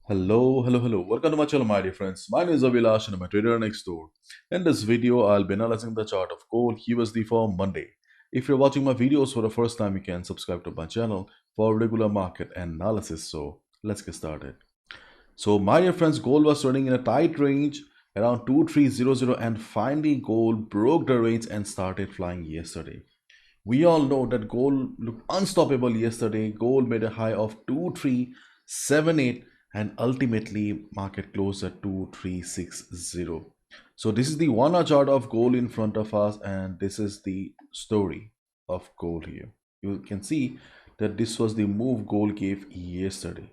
Hello. Welcome to my channel, my dear friends. My name is Avilash and I'm a trader next door. In this video, I'll be analyzing the chart of gold USD for Monday. If you're watching my videos for the first time, you can subscribe to my channel for regular market analysis. So let's get started. So my dear friends, gold was running in a tight range around 2300 and finally gold broke the range and started flying yesterday. We all know that gold looked unstoppable yesterday. Gold made a high of 2378 and ultimately market closed at 2360. So this is the 1 hour chart of gold in front of us and this is the story of gold here. You can see that this was the move gold gave yesterday.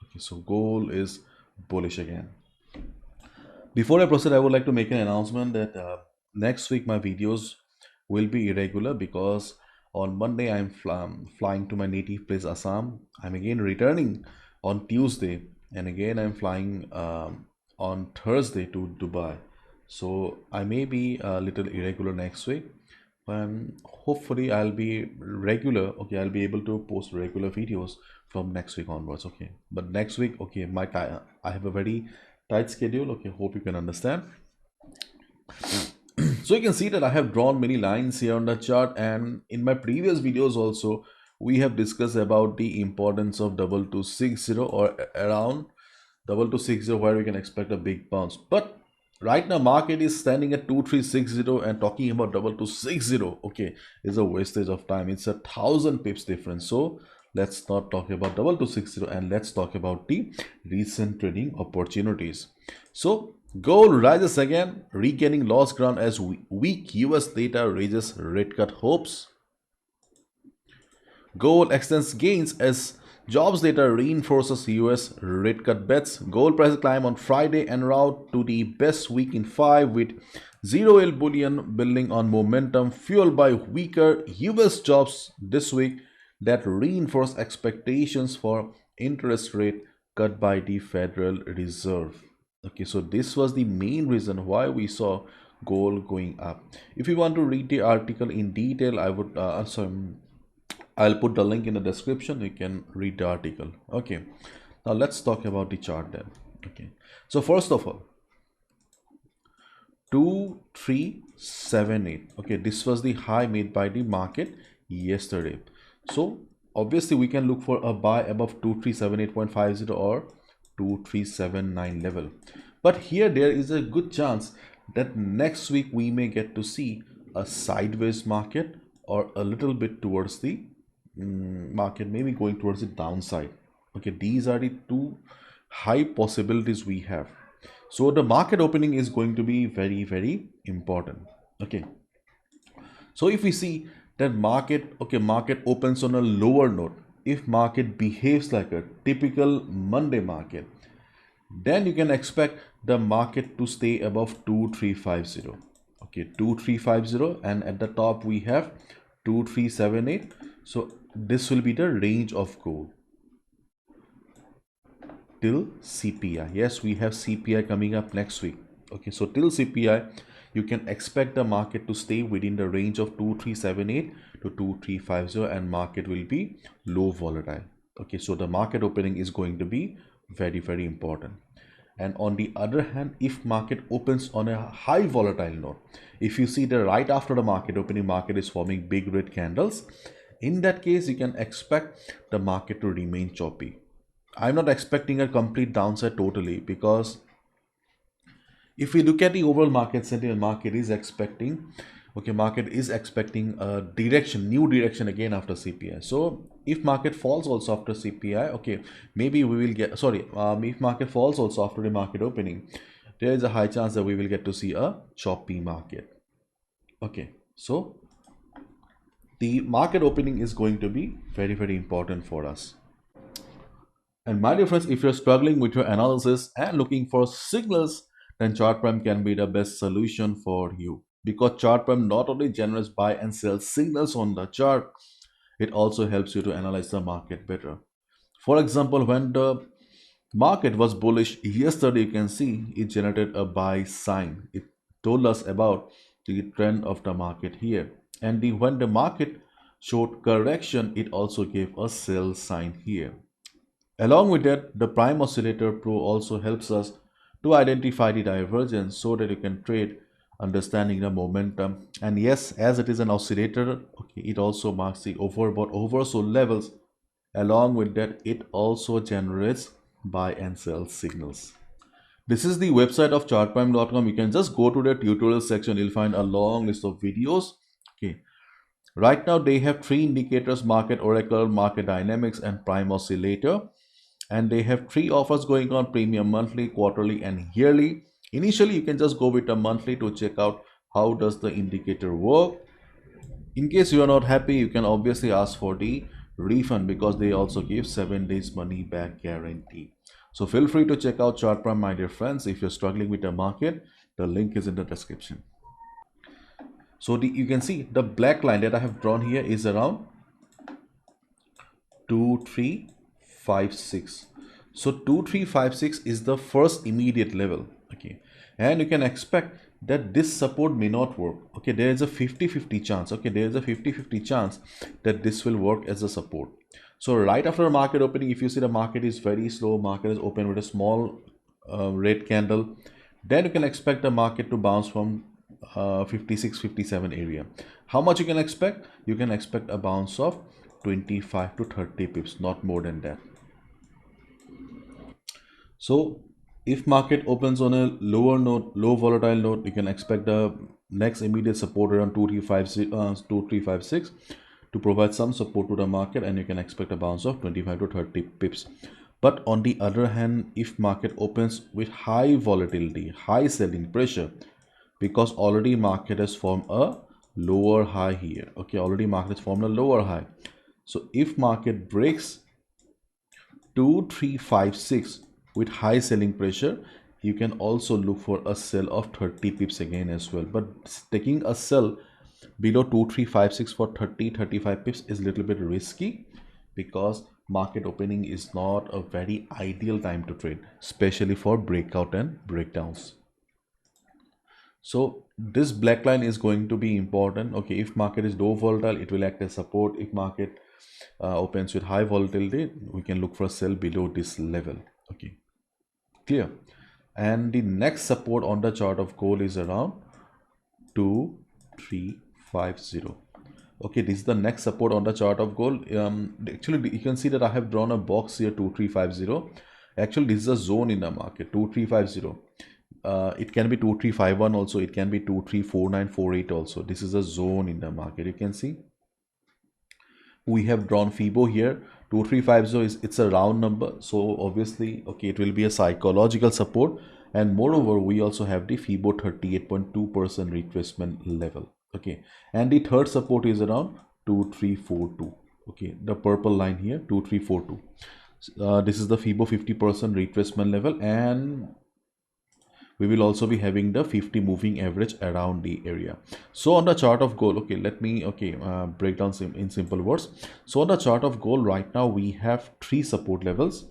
Okay, so gold is bullish again. Before I proceed, I would like to make an announcement that next week my videos will be irregular because on Monday I'm flying to my native place Assam. I'm again returning on Tuesday and again I'm flying on Thursday to Dubai. So I may be a little irregular next week. Hopefully I'll be regular. Okay, I'll be able to post regular videos from next week onwards. Okay, but next week, okay, I have a very tight schedule. Okay, hope you can understand. So you can see that I have drawn many lines here on the chart, and in my previous videos also we have discussed about the importance of 2260 or around 2260 where we can expect a big bounce. But right now market is standing at 2360 and talking about 2260, okay, is a wastage of time. It's 1,000 pips difference. So let's not talk about 2260 and let's talk about the recent trading opportunities. So gold rises again, regaining lost ground as weak US data raises rate cut hopes. Gold extends gains as jobs data reinforces US rate cut bets. Gold prices climb on Friday en route to the best week in 5 with zero yield bullion building on momentum fueled by weaker US jobs this week that reinforce expectations for interest rate cut by the Federal Reserve. Okay, so this was the main reason why we saw gold going up. If you want to read the article in detail, I'll put the link in the description. You can read the article. Okay, now let's talk about the chart then. Okay, so first of all, 2378. Okay, this was the high made by the market yesterday. So obviously we can look for a buy above 2378.50 or 2379 level. But here there is a good chance that next week we may get to see a sideways market or a little bit towards the market, maybe going towards the downside. Okay, these are the two high possibilities we have. So the market opening is going to be very important. Okay, so if we see that market opens on a lower note, if market behaves like a typical Monday market, then you can expect the market to stay above 2350. Okay, 2350, and at the top we have 2378. So this will be the range of gold till CPI. Yes, we have CPI coming up next week. Okay, so till CPI, you can expect the market to stay within the range of 2378 to 2350 and market will be low volatile. Okay, so the market opening is going to be very important. And on the other hand, if market opens on a high volatile note, if you see that right after the market opening, market is forming big red candles, in that case you can expect the market to remain choppy. I'm not expecting a complete downside totally, because if we look at the overall market sentiment, market is expecting a new direction again after CPI. So if market falls also after CPI, okay, maybe we will get, if market falls also after the market opening, there is a high chance that we will get to see a choppy market. Okay, so the market opening is going to be very important for us. And my dear friends, if you're struggling with your analysis and looking for signals, then chart prime can be the best solution for you, because chart prime not only generates buy and sell signals on the chart, it also helps you to analyze the market better. For example, when the market was bullish yesterday, you can see it generated a buy sign. It told us about the trend of the market here. And when the market showed correction, it also gave a sell sign here. Along with that, the prime oscillator pro also helps us to identify the divergence so that you can trade understanding the momentum. And yes, as it is an oscillator, okay, it also marks the overbought oversold levels. Along with that, it also generates buy and sell signals. This is the website of chartprime.com. You can just go to the tutorial section. You'll find a long list of videos. Okay. Right now, they have three indicators: market oracle, market dynamics, and prime oscillator. And they have three offers going on: premium monthly, quarterly, and yearly. Initially, you can just go with a monthly to check out how does the indicator work. In case you are not happy, you can obviously ask for the refund because they also give 7 days money back guarantee. So feel free to check out ChartPrime, my dear friends. If you're struggling with the market, the link is in the description. So you can see the black line that I have drawn here is around 2356. So 2356 is the first immediate level. Okay, and you can expect that this support may not work. Okay, there is a 50-50 chance. Okay, there is a 50-50 chance that this will work as a support. So right after market opening, if you see the market is very slow, market is open with a small red candle, then you can expect the market to bounce from 56-57 area. How much you can expect? You can expect a bounce of 25 to 30 pips, not more than that. So if market opens on a lower note, low volatile note, you can expect the next immediate support around 2356 to provide some support to the market, and you can expect a bounce of 25 to 30 pips. But on the other hand, if market opens with high volatility, high selling pressure, because already market has formed a lower high here. Okay, already market has formed a lower high. So if market breaks 2356 with high selling pressure, you can also look for a sell of 30 pips again as well. But taking a sell below 2356 for 30-35 pips is a little bit risky because market opening is not a very ideal time to trade, especially for breakout and breakdowns. So this black line is going to be important. Okay, if market is low volatile, it will act as support. If market opens with high volatility, we can look for a sell below this level. Okay, clear. And the next support on the chart of gold is around 2350. Okay, this is the next support on the chart of gold. Actually, you can see that I have drawn a box here, 2350. Actually, this is a zone in the market, 2350. It can be 2351 also, it can be 234948 also. This is a zone in the market. You can see we have drawn FIBO here. 2350 is, it's a round number, so obviously, okay, it will be a psychological support. And moreover, we also have the FIBO 38.2% retracement level. Okay, and the third support is around 2342. Okay, the purple line here, 2342. This is the FIBO 50% retracement level, and we will also be having the 50 moving average around the area. So on the chart of gold, okay, let me break down in simple words. So on the chart of gold right now, we have three support levels.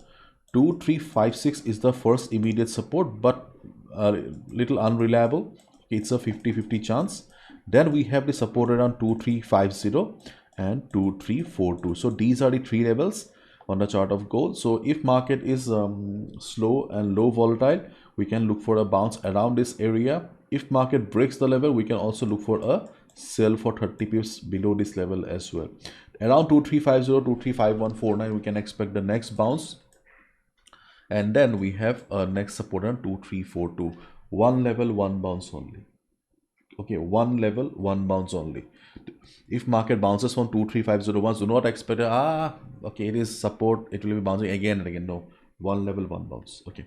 2356 is the first immediate support, but a little unreliable. It's a 50-50 chance. Then we have the support around 2350 and 2342. So these are the three levels on the chart of gold. So if market is slow and low volatile, we can look for a bounce around this area. If market breaks the level, we can also look for a sell for 30 pips below this level as well. Around 2350, 235149, we can expect the next bounce. And then we have a next support on 2342. One level, one bounce only. Okay, one level, one bounce only. If market bounces from 23501, do not expect okay, it is support, it will be bouncing again and again. No, one level, one bounce. Okay,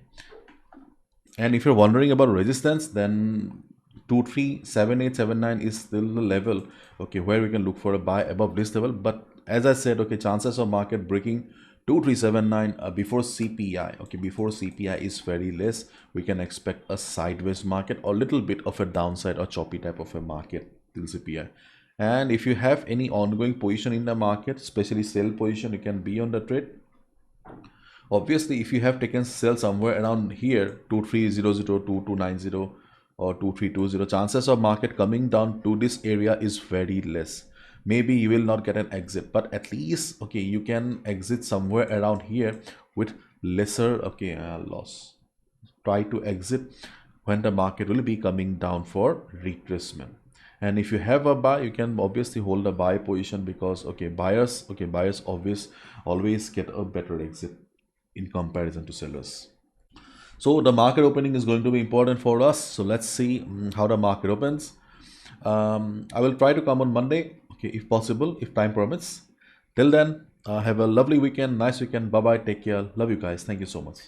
and if you're wondering about resistance, then 237879 is still the level, okay, where we can look for a buy above this level. But as I said, okay, chances of market breaking 2379 before CPI, okay, before CPI is very less. We can expect a sideways market or little bit of a downside or choppy type of a market till CPI. And if you have any ongoing position in the market, especially sell position, you can be on the trade. Obviously, if you have taken sell somewhere around here, 2300, 2290 or 2320, chances of market coming down to this area is very less. maybe you will not get an exit, but at least okay, you can exit somewhere around here with lesser loss. Try to exit when the market will be coming down for retracement. And if you have a buy, you can obviously hold a buy position, because buyers always get a better exit in comparison to sellers. So the market opening is going to be important for us. So let's see how the market opens. I will try to come on Monday, okay, if possible, if time permits. Till then, have a lovely weekend, nice weekend. Bye bye. Take care. Love you guys. Thank you so much.